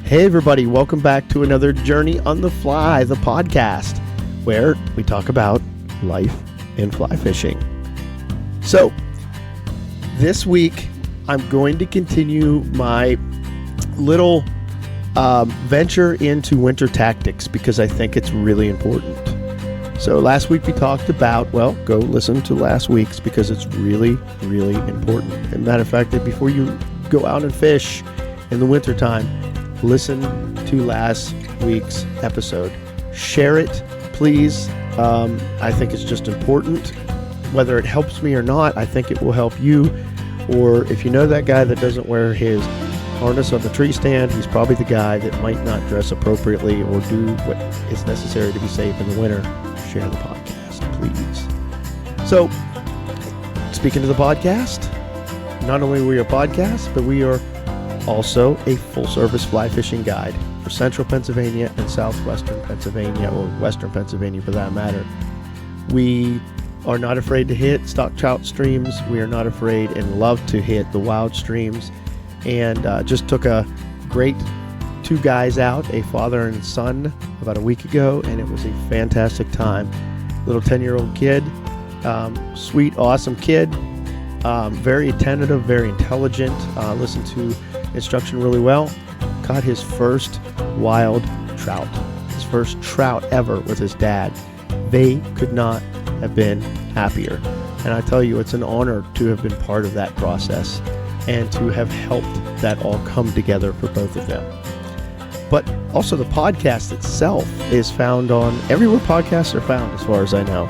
Hey everybody, welcome back to another Journey on the Fly, the podcast, where we talk about life in fly fishing. So, this week, I'm going to continue my little venture into winter tactics because I think it's really important. So last week we talked about, well, go listen to last week's because it's really, really important. As a matter of fact, that before you go out and fish in the wintertime, listen to last week's episode. Share it, please. I think it's just important. Whether it helps me or not, I think it will help you. Or if you know that guy that doesn't wear his harness on the tree stand, he's probably the guy that might not dress appropriately or do what is necessary to be safe in the winter. Share the podcast, please. So, speaking of the podcast, not only are we a podcast, but we are also a full-service fly fishing guide for central Pennsylvania and southwestern Pennsylvania, or western Pennsylvania for that matter. We are not afraid to hit stock trout streams. We are not afraid and love to hit the wild streams. And just took a great two guys out, a father and son, about a week ago, and it was a fantastic time. Little 10-year-old kid, sweet, awesome kid, very attentive, very intelligent, listened to instruction really well, caught his first wild trout, his first trout ever with his dad. They could not have been happier. And I tell you, it's an honor to have been part of that process and to have helped that all come together for both of them. But also the podcast itself is found on everywhere podcasts are found, as far as I know,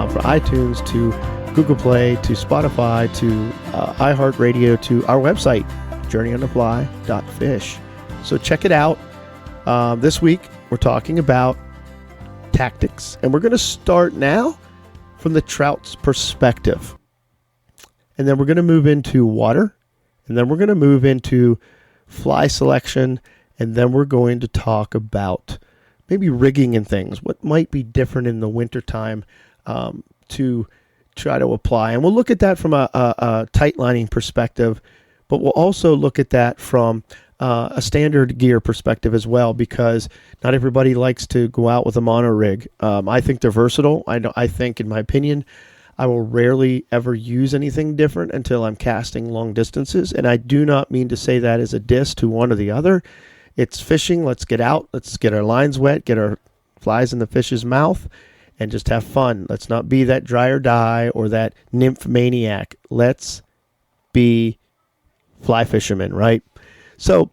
from iTunes to Google Play to Spotify to iHeartRadio to our website, journeyonthefly.fish. So check it out. This week, we're talking about tactics, and we're going to start now from the trout's perspective. And then we're going to move into water, and then we're going to move into fly selection, and then we're going to talk about maybe rigging and things, what might be different in the wintertime to try to apply. And we'll look at that from a tight lining perspective, but we'll also look at that from a standard gear perspective as well, because not everybody likes to go out with a mono rig. I think they're versatile. I think, in my opinion, I will rarely ever use anything different until I'm casting long distances. And I do not mean to say that as a diss to one or the other. It's fishing. Let's get out. Let's get our lines wet, get our flies in the fish's mouth, and just have fun. Let's not be that dry or die or that nymph maniac. Let's be fly fishermen, right? So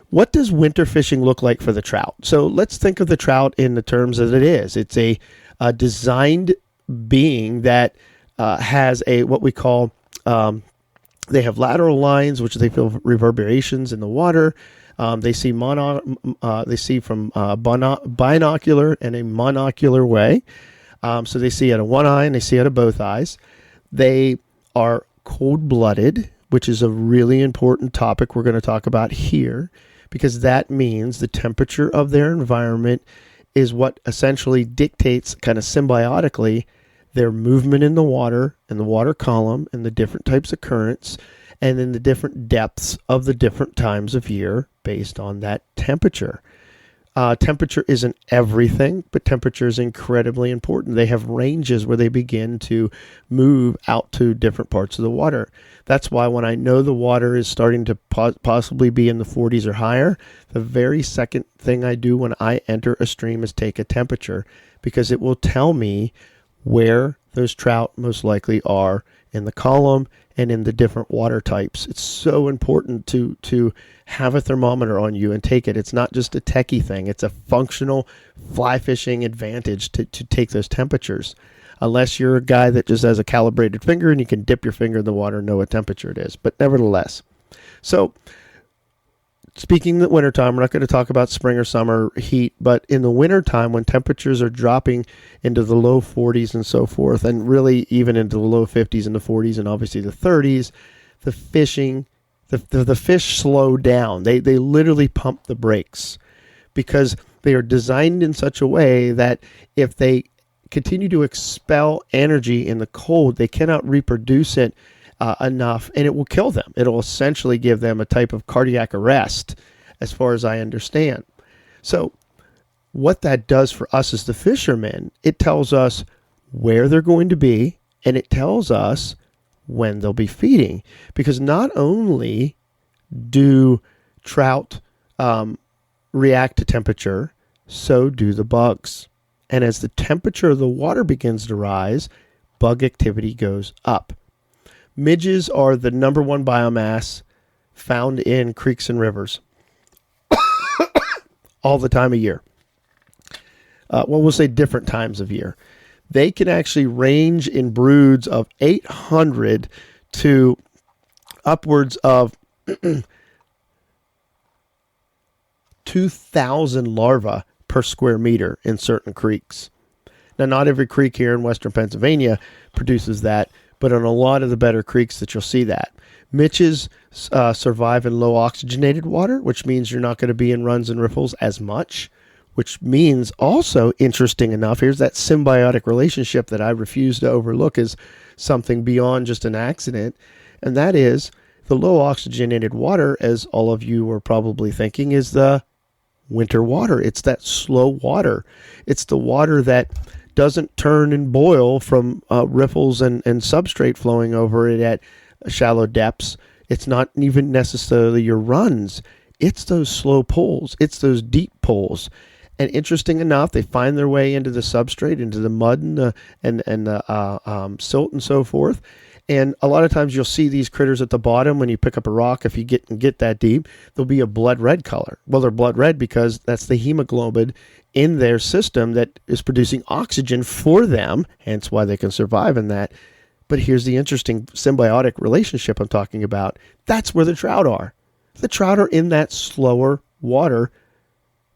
what does winter fishing look like for the trout? So let's think of the trout in the terms that it is. It's a designed being that has a what we call, they have lateral lines, which they feel reverberations in the water. They see from binocular and a monocular way. So they see out of one eye and they see out of both eyes. They are cold-blooded, which is a really important topic we're going to talk about here, because that means the temperature of their environment is what essentially dictates kind of symbiotically their movement in the water and the water column and the different types of currents and then the different depths of the different times of year based on that temperature. Temperature isn't everything, but temperature is incredibly important. They have ranges where they begin to move out to different parts of the water. That's why when I know the water is starting to possibly be in the 40s or higher, the very second thing I do when I enter a stream is take a temperature, because it will tell me where those trout most likely are in the column and in the different water types. It's so important to have a thermometer on you and take it. It's not just a techie thing. It's a functional fly fishing advantage to take those temperatures. Unless you're a guy that just has a calibrated finger and you can dip your finger in the water and know what temperature it is. But nevertheless. So speaking in the wintertime, we're not going to talk about spring or summer heat, but in the wintertime when temperatures are dropping into the low 40s and so forth, and really even into the low 50s and the 40s and obviously the 30s, the fish slow down. They literally pump the brakes because they are designed in such a way that if they continue to expel energy in the cold, they cannot reproduce it enough, and it will kill them. It'll essentially give them a type of cardiac arrest as far as I understand. So what that does for us as the fishermen, it tells us where they're going to be, and it tells us when they'll be feeding. Because not only do trout react to temperature, so do the bugs. And as the temperature of the water begins to rise, bug activity goes up. Midges are the number one biomass found in creeks and rivers all the time of year. We'll say different times of year. They can actually range in broods of 800 to upwards of 2,000 larvae per square meter in certain creeks. Now, not every creek here in western Pennsylvania produces that, but on a lot of the better creeks that you'll see that. Mitches survive in low oxygenated water, which means you're not going to be in runs and riffles as much, which means also, interesting enough, here's that symbiotic relationship that I refuse to overlook as something beyond just an accident, and that is the low oxygenated water, as all of you are probably thinking, is the winter water. It's that slow water. It's the water that doesn't turn and boil from riffles and substrate flowing over it at shallow depths. It's not even necessarily your runs. It's those slow pulls. It's those deep pulls. And interesting enough, they find their way into the substrate, into the mud and the silt and so forth. And a lot of times you'll see these critters at the bottom when you pick up a rock. If you get that deep, there'll be a blood red color. Well, they're blood red because that's the hemoglobin in their system that is producing oxygen for them, hence why they can survive in that. But here's the interesting symbiotic relationship I'm talking about. That's where the trout are. The trout are in that slower water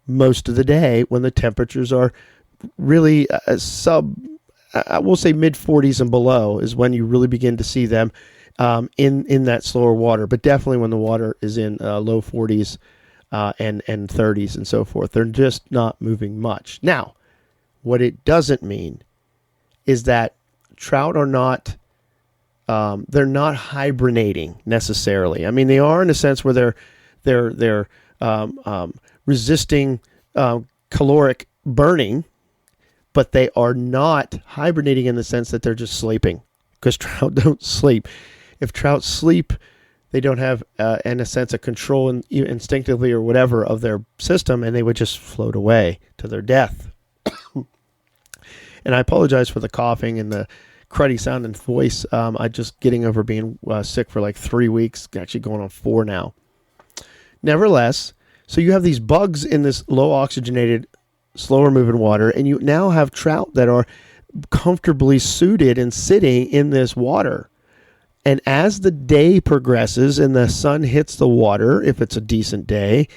most of the day when the temperatures are really I will say mid 40s and below is when you really begin to see them in that slower water. But definitely when the water is in low 40s and 30s and so forth. They're just not moving much. Now, what it doesn't mean is that trout are not they're not hibernating necessarily. I mean, they are in a sense where they're resisting caloric burning, but they are not hibernating in the sense that they're just sleeping, because trout don't sleep. If trout sleep, they don't have, in a sense, a control instinctively or whatever of their system, and they would just float away to their death. And I apologize for the coughing and the cruddy sound and voice. I'm just getting over being sick for like 3 weeks, actually going on 4 now. Nevertheless, so you have these bugs in this low oxygenated, slower moving water, and you now have trout that are comfortably suited and sitting in this water. And as the day progresses and the sun hits the water, if it's a decent day,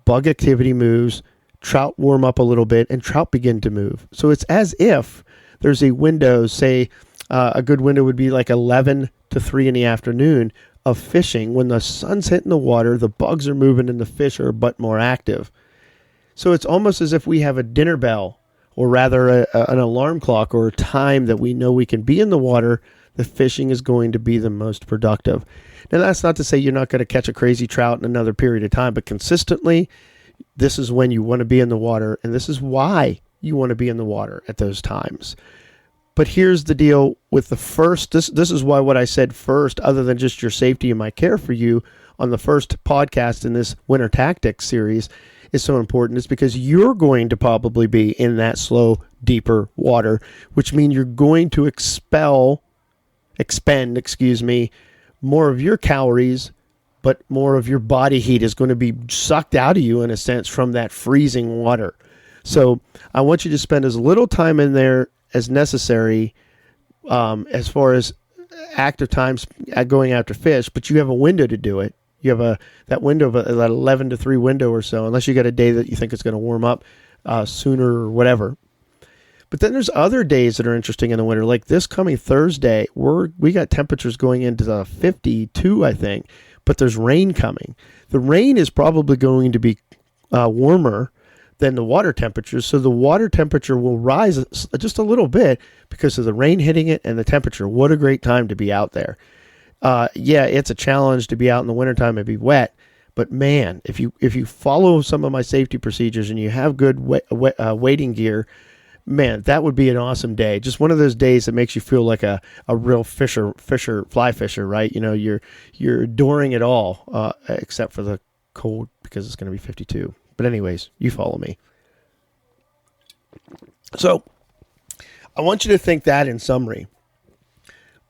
bug activity moves, trout warm up a little bit, and trout begin to move. So it's as if there's a window, say a good window would be like 11 to 3 in the afternoon of fishing. When the sun's hitting the water, the bugs are moving and the fish are but more active. So it's almost as if we have a dinner bell, or rather an alarm clock or a time that we know we can be in the water. The fishing is going to be the most productive. Now, that's not to say you're not going to catch a crazy trout in another period of time, but consistently, this is when you want to be in the water, and this is why you want to be in the water at those times. But here's the deal with the first, this is why what I said first, other than just your safety and my care for you on the first podcast in this Winter Tactics series is so important, is because you're going to probably be in that slow, deeper water, which means you're going to expend, more of your calories, but more of your body heat is going to be sucked out of you in a sense from that freezing water. So I want you to spend as little time in there as necessary as far as active times going after fish, but you have a window to do it. You have that window of that 11 to 3 window or so, unless you got a day that you think it's going to warm up sooner or whatever. But then there's other days that are interesting in the winter, like this coming Thursday. We got temperatures going into the 52, I think, but there's rain coming. The rain is probably going to be warmer than the water temperature, so the water temperature will rise just a little bit because of the rain hitting it and the temperature. What a great time to be out there. Yeah, it's a challenge to be out in the wintertime and be wet, But man, if you follow some of my safety procedures and you have good wading gear, man, that would be an awesome day. Just one of those days that makes you feel like a real fly fisher, right? You know, you're adoring it all, except for the cold because it's going to be 52. But anyways, you follow me. So I want you to think that in summary.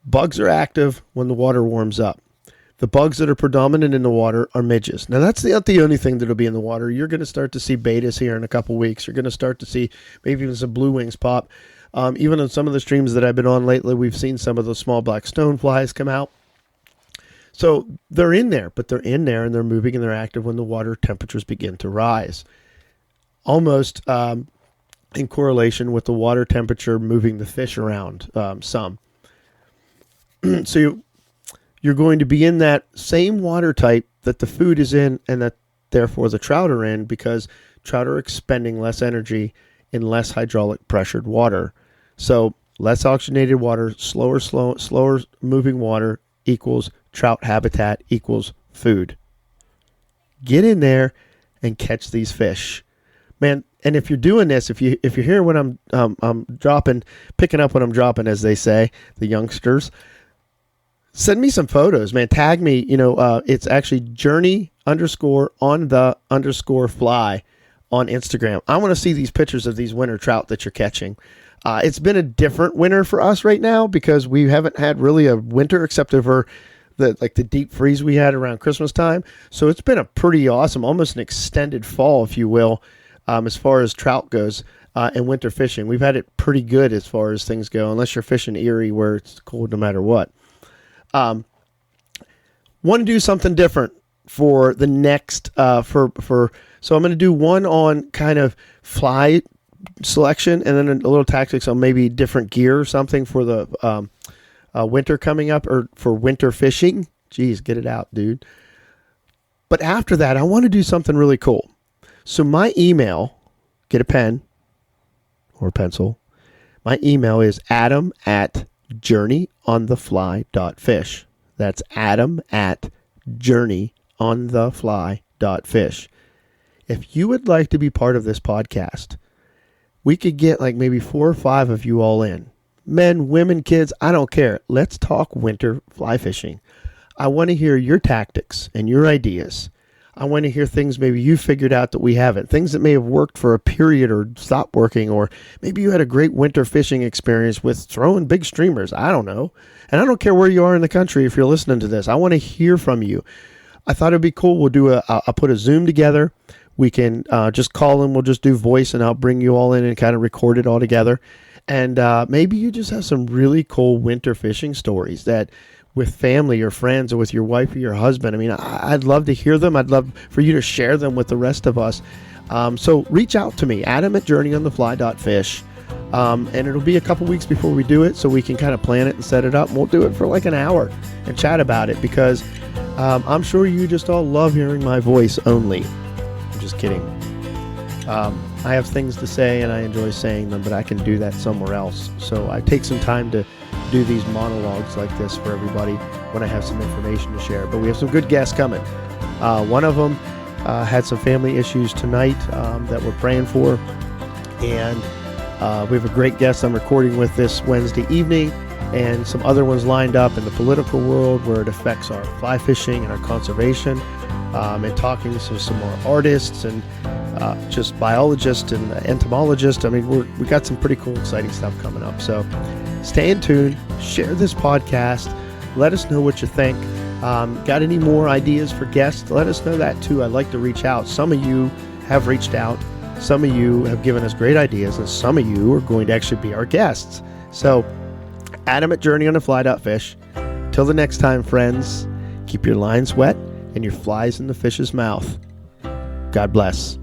Bugs are active when the water warms up. The bugs that are predominant in the water are midges. Now, that's not the only thing that will be in the water. You're going to start to see betas here in a couple weeks. You're going to start to see maybe even some blue wings pop. Even on some of the streams that I've been on lately, we've seen some of those small black stoneflies come out. So they're in there, but they're in there and they're moving and they're active when the water temperatures begin to rise. Almost in correlation with the water temperature moving the fish around some. So you're going to be in that same water type that the food is in and that therefore the trout are in, because trout are expending less energy in less hydraulic pressured water. So less oxygenated water, slower moving water equals trout habitat equals food. Get in there and catch these fish, man. And if you're doing this, if you're hearing what I'm dropping, picking up what I'm dropping, as they say, the youngsters, send me some photos, man. Tag me. It's actually journey_on_the_fly on Instagram. I want to see these pictures of these winter trout that you're catching. It's been a different winter for us right now because we haven't had really a winter except for the deep freeze we had around Christmas time. So it's been a pretty awesome, almost an extended fall, if you will, as far as trout goes. And winter fishing, we've had it pretty good as far as things go, unless you're fishing Erie where it's cold no matter what. Want to do something different for the next so I'm going to do one on kind of fly selection and then a little tactics on maybe different gear or something for the winter coming up, or for winter fishing. Jeez, get it out, dude. But after that, I want to do something really cool. So my email, get a pen or a pencil. My email is adam@journeyonthefly.fish. That's adam@journeyonthefly.fish. If you would like to be part of this podcast, we could get like maybe 4 or 5 of you all in. Men, women, kids, I don't care. Let's talk winter fly fishing. I want to hear your tactics and your ideas. I want to hear things maybe you figured out that we haven't. Things that may have worked for a period or stopped working, or maybe you had a great winter fishing experience with throwing big streamers. I don't know. And I don't care where you are in the country if you're listening to this. I want to hear from you. I thought it'd be cool. We'll do I'll put a Zoom together. We can just call in. We'll just do voice and I'll bring you all in and kind of record it all together. And maybe you just have some really cool winter fishing stories that with family or friends or with your wife or your husband. I mean, I'd love to hear them. I'd love for you to share them with the rest of us. So reach out to me, adam@journeyonthefly.fish. And it'll be a couple weeks before we do it so we can kind of plan it and set it up. And we'll do it for like an hour and chat about it because I'm sure you just all love hearing my voice only. I'm just kidding. I have things to say and I enjoy saying them, but I can do that somewhere else. So I take some time to do these monologues like this for everybody when I have some information to share. But we have some good guests coming. One of them had some family issues tonight that we're praying for. And we have a great guest I'm recording with this Wednesday evening, and some other ones lined up in the political world where it affects our fly fishing and our conservation, and talking to some more artists and just biologists and entomologists. I mean, we got some pretty cool, exciting stuff coming up. So stay in tune, share this podcast, let us know what you think. Got any more ideas for guests? Let us know that too. I'd like to reach out. Some of you have reached out. Some of you have given us great ideas, and some of you are going to actually be our guests. So, adam@journeyonthefly.fish. Till the next time, friends, keep your lines wet and your flies in the fish's mouth. God bless.